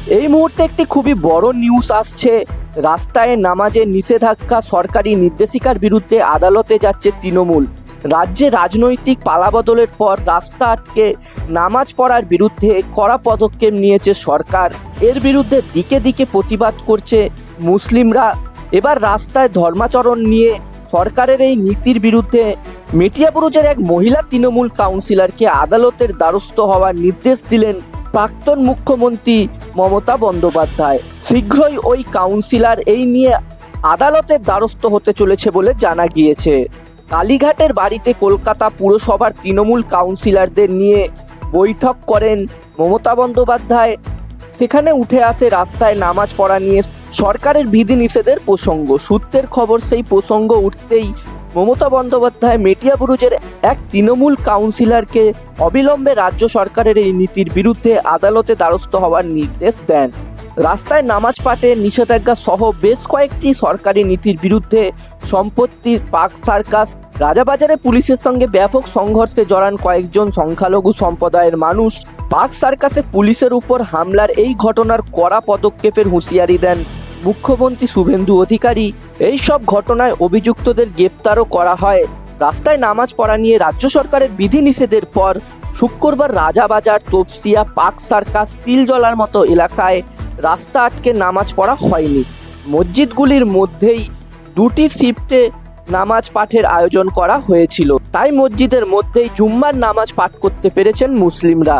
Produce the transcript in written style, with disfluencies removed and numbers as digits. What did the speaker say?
এই মুহূর্তে একটি খুবই বড় নিউজ আসছে। রাস্তায় নামাজের নিষেধাজ্ঞা সরকারি নির্দেশিকার বিরুদ্ধে আদালতে যাচ্ছে তৃণমূল। রাজ্যে রাজনৈতিক পালাবদলের পর রাস্তা আটকে নামাজ পড়ার বিরুদ্ধে কড়া পদক্ষেপ নিয়েছে সরকার। এর বিরুদ্ধে দিকে দিকে প্রতিবাদ করছে মুসলিমরা। এবার রাস্তায় ধর্মাচরণ নিয়ে সরকারের এই নীতির বিরুদ্ধে মেটিয়াবুরুজের এক মহিলা তৃণমূল কাউন্সিলরকে আদালতের দ্বারস্থ হওয়ার নির্দেশ দিলেন প্রাক্তন মুখ্যমন্ত্রী মমতা বন্দ্যোপাধ্যায়। শীঘ্রই ওই কাউন্সিলর এই নিয়ে আদালতের দ্বারস্থ হতে চলেছে বলে জানা গিয়েছে। কালীঘাটের বাড়িতে কলকাতা পুরসভার তৃণমূল কাউন্সিলরদের নিয়ে বৈঠক করেন মমতা বন্দ্যোপাধ্যায়। সেখানে উঠে আসে রাস্তায় নামাজ পড়া নিয়ে সরকারের বিধিনিষেধের প্রসঙ্গ। সূত্রের খবর, সেই প্রসঙ্গ উঠতেই মমতা বন্দ্যোপাধ্যায় মেটিয়াবুরুজের এক তৃণমূল কাউন্সিলরকে অবিলম্বে রাজ্য সরকারের এই নীতির বিরুদ্ধে আদালতে দ্বারস্থ হওয়ার নির্দেশ দেন। রাস্তায় নামাজ পাঠের নিষেধাজ্ঞা সহ বেশ কয়েকটি সরকারি নীতির বিরুদ্ধে সম্পত্তি পার্ক সার্কাস রাজাবাজারে পুলিশের সঙ্গে ব্যাপক সংঘর্ষে জড়ান কয়েকজন সংখ্যালঘু সম্প্রদায়ের মানুষ। পার্ক সার্কাসে পুলিশের উপর হামলার এই ঘটনার কড়া পদক্ষেপের হুঁশিয়ারি দেন মুখ্যমন্ত্রী শুভেন্দু অধিকারী। এই সব ঘটনায় অভিযুক্তদের গ্রেপ্তারও করা হয়। রাস্তায় নামাজ পড়া নিয়ে রাজ্য সরকারের বিধিনিষেধের পর শুক্রবার রাজাবাজার, তপসিয়া, পার্ক সার্কাস, তিলজলার মতো এলাকায় রাস্তা আটকে নামাজ পড়া হয়নি। মসজিদগুলির মধ্যেই দুটি শিফটে নামাজ পাঠের আয়োজন করা হয়েছিল, তাই মসজিদের মধ্যেই জুম্মার নামাজ পাঠ করতে পেরেছেন মুসলিমরা।